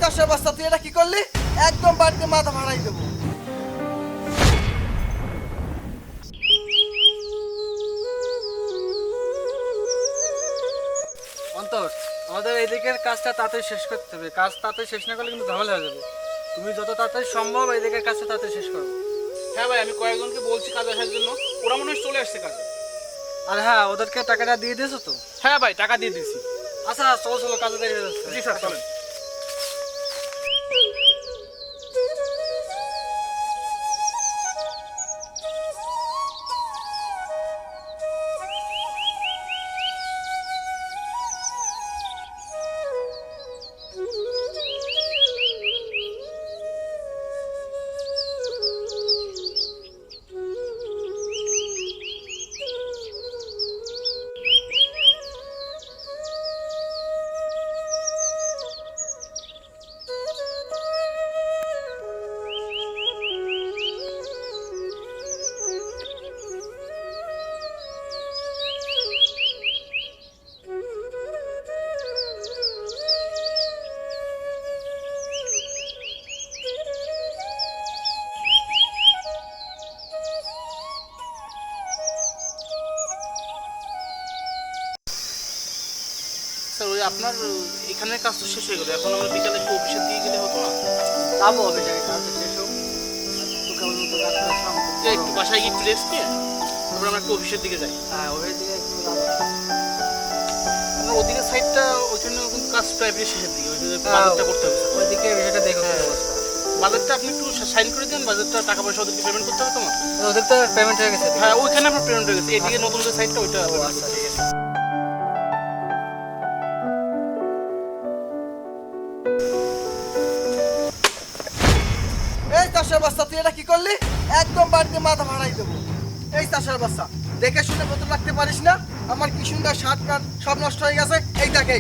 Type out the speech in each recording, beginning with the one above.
চাষের বাচ্চা তুই এটা কি করলি? একদম বাড়িতে মাথা ভাড়াই দেবো। অন্তর, আমাদের এই দিকের কাজটা তাড়াতাড়ি শেষ করতে হবে। কাজ তাড়াতাড়ি শেষ না করলে কিন্তু ঝামেলা হয়ে যাবে। তুমি যত তাড়াতাড়ি সম্ভব এই দিকের কাজটা তাড়াতাড়ি শেষ করো। হ্যাঁ ভাই, আমি কয়েকজনকে বলছি কাজে আসার জন্য, ওরা মনে হয় চলে আসছে কাজে। আর হ্যাঁ, ওদেরকে টাকাটা দিয়ে দিয়েছো তো? হ্যাঁ ভাই, টাকা দিয়ে দিয়েছি। আচ্ছা চলো চলো, কাজে দেরি হয়ে যাচ্ছে। জি স্যার, চলেন। স্যার, ওই আপনার এখানের কাজ তো শেষ হয়ে গেল, এখন আমরা বিকালে একটু অফিসে দিয়ে গেলে হতো না? যাবো অফিসে, কাজটা শেষ হোক। তো কেবল মতো কাজ করে আসলাম। যে একটু বাসায় গিয়ে একটু রেস্ট নিয়ে তারপর আমরা একটু অফিসের দিকে যাই। হ্যাঁ, ওই দিকে একটু যাবো। আপনার ওদিকে সাইডটা ওইখানে কিন্তু কাজ প্রায় প্রায় শেষের দিকে, ওই জন্য বাজেটটা করতে হবে স্যার। ওইদিকে বিষয়টা দেখো। বাজেটটা আপনি একটু সাইন করে দেন, বাজেটটা টাকা পয়সা ওদেরকে পেমেন্ট করতে হবে তোমার। ওদের তো পেমেন্ট হয়ে গেছে। হ্যাঁ, ওইখানে আপনার পেমেন্ট হয়ে গেছে, এদিকে নতুন যে সাইডটা ওইটা। আচ্ছা ঠিক আছে। এই চাষের বাচ্চা তুই এটা কি করলি? একদম বাড়িতে মাথা ভাড়াই দেবো। এই চাষের বাচ্চা, দেখে শুনে বোতল রাখতে পারিস না? আমার কি সুন্দর শার্ট প্যান্ট সব নষ্ট হয়ে গেছে। এই দেখে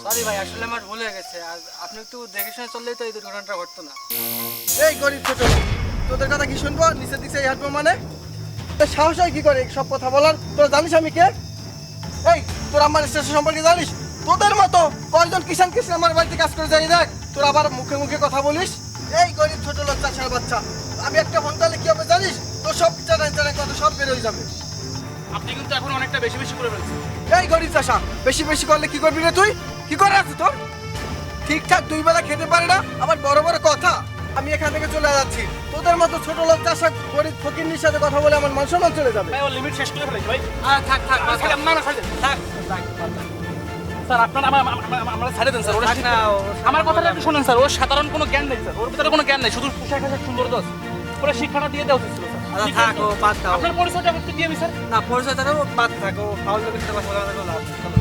সরি ভাই, আসলে আমার ভুল হয়ে গেছে। আর আপনি একটু দেখে শুনে চললেই তো এই দুর্ঘটনাটা ঘটতো না। এই গরিব ছোট লোক, তোদের কথা কি শুনবো? নিচের দিকে এই হাঁটবো মানে? তোর সাহস হয় কি করে সব কথা বলার? তোরা জানিস আমি কে? এই তোর আমার স্টেশন সম্পর্কে জানিস? তোদের মতো কয়জন কিষান কিষান আমার বাড়িতে কাজ করে যাই দেখ, তোর আবার মুখে মুখে কথা বলিস। এই গরিব ছোট লোক চাষার বাচ্চা, আমি একটা ফোন করলে কি হবে জানিস? তোর সব চাটাই চাটাই কথা সব বের হয়ে যাবে। আপনি কিন্তু এখন অনেকটা বেশি বেশি করে ফেলছেন। এই গরিব চাষা, বেশি বেশি করলে কি করবি রে তুই? কি করে আছে তোর? ঠিকঠাক দুই বেলা খেতে পারে না, আবার বড় বড় কথা। আমি এখান থেকে চলে যাচ্ছি। তোদের মতো ছোট লোক চাষা গরিব ফকিন্নির সাথে কথা বলে আমার মান সম্মান চলে যাবে। ভাই, ওর লিমিট শেষ করে ফেলেছি ভাই। থাক থাক না না, ছাড়েন। থাক। স্যার, আপনার আমরা ছাড়ে দেন স্যার। ওরা থাক না, আমার কথাটা একটু শোনেন স্যার, ওর সাধারণ কোনো জ্ঞান নেই স্যার, ওর ভিতরে কোনো জ্ঞান নেই, শুধু পোশাক আশাক সুন্দর দোষ। ওরা শিক্ষাটা দিয়ে দেওয়া উচিত ছিল স্যার। আচ্ছা থাক, ও বাদ দাও। আপনার পরিচয়টা একটু দিয়ে দিই স্যার। না, পরিচয় থাকো, বাদ থাকো। ফাউল লোকের সাথে কথা বলা থাকো, লাভ নেই। চলো।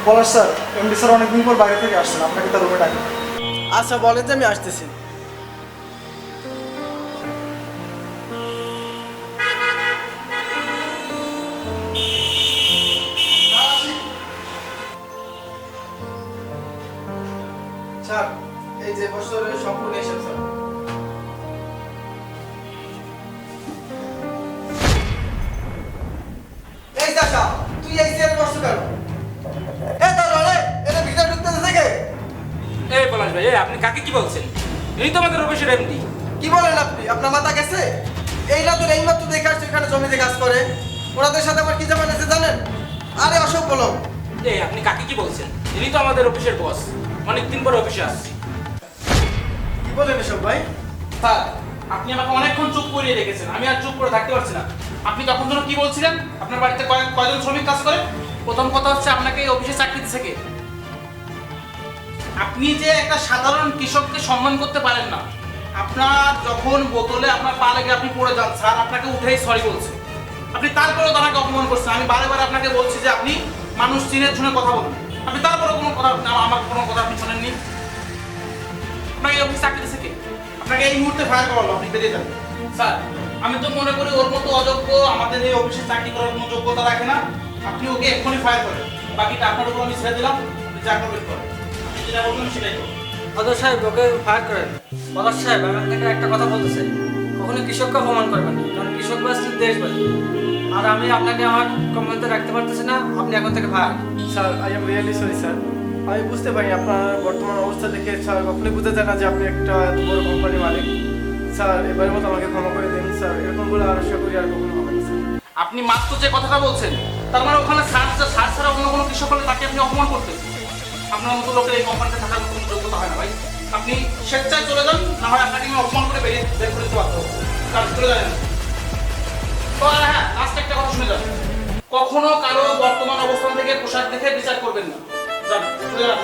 পলাশ স্যার, এমডি স্যার অনেকদিন পর বাইরে থেকে আসছেন, আপনাকে তার রুমে ডাকি। আচ্ছা বলে যে আমি আসতেছি। স্যার, এই যে বছরের সম্পূর্ণ এসেছে স্যার। এই চাচা, তুই এই চেয়ারে বসতে কেন? এ দাঁড়া রে, এটা ভিতরে ঢুকতেছে থেকে। এই পলাশ ভাই, এই আপনি কাকে কি বলছেন? ইনি তো আমাদের অফিসের এমডি। কি বলেন আপনি? আপনার মাথা গেছে? এইটা তো এইমাত্র দেখে আসছে এখানে জমিতে কাজ করে। ওনাদের সাথে আমার কি জামান আছে জানেন? আরে অসভ্য লোক। এই আপনি কাকে কি বলছেন? ইনি তো আমাদের অফিসের বস। অনেকদিন পরে অফিসে আসছি। কি বলেন এসব ভাই? স্যার, আপনি আমাকে অনেকক্ষণ চুপ করিয়ে রেখেছেন, আমি আর চুপ করে থাকতে পারছি না। আপনি তখন যেন কি বলছিলেন? আপনার বাড়িতে কয়জন শ্রমিক কাজ করে? প্রথম কথা হচ্ছে, আপনাকে এই অফিসে চাকরি দিচ্ছে কে? আপনি যে একটা সাধারণ কৃষককে সম্মান করতে পারেন না। আপনার যখন বোতলে আপনার পা লেগে আপনি পড়ে যান, স্যার আপনাকে উঠেই সরি বলছে। আপনি তারপরেও তাকে অপমান করছেন। আমি বারে বারে আপনাকে বলছি যে আপনি মানুষ চিনে শুনে কথা বলুন। আপনি তারপরেও কোনো কথা, আমার কোনো কথা আপনি শোনেননি। আপনাকে এই অফিস চাকরি দিচ্ছে কে? আপনাকে এই মুহূর্তে ফায়ার করা হলো, আপনি বেরিয়ে যাবেন। স্যার, আমি তো মনে করি ওর মতো অযোগ্য আমাদের এই অফিসে চাকরি করার কোনো যোগ্যতা রাখে না। আপনি ওকে এক্ষুনি ফায়ার করেন, বাকিটা আপনার উপর আমি ছেড়ে দিলাম, আপনি যা করবেন করেন। আপনি যেটা বলবেন সেটাই করুন। অদর সাহেব ওকে ফায়ার করেন। অদর সাহেব আমি আপনাকে একটা কথা বলতে চাই, কখনো কৃষককে অপমান করবেন না, কারণ কৃষক বাঁচলে দেশ বাঁচবে। আর আমি আপনাকে আমার কোম্পানিতে রাখতে পারতেছি না, আপনি এখন থেকে fire. Sir I am really sorry sir. আমি বুঝতে পারি আপনার বর্তমান অবস্থা দেখে স্যার কখনোই বুঝতে চায় না যে আপনি একটা এত বড় কোম্পানি মালিক। স্যার এবারের মতো আমাকে ক্ষমা করে দিন স্যার, এরকম বলে আর আশা করি আর কখনো হবে না স্যার। আপনি মাত্র যে কথাটা বলছেন, তার মানে ওখানে সার ছাড়া অন্য কোনো কৃষক হলে তাকে আপনি অপমান করতেন। আপনার মতো লোকের এই কোম্পানিতে থাকার কোনো যোগ্যতা হয় না ভাই। আপনি স্বেচ্ছায় চলে যান, না হয় আপনাকে আমি অপমান করে বের করে দিতে বাধ্য হবো। কাজ চলে যাবেন। তো আর হ্যাঁ, লাস্ট একটা কথা শুনে যান, কখনো কারো বর্তমান অবস্থান থেকে পোশাক দেখে বিচার করবেন না। যান, চলে যান।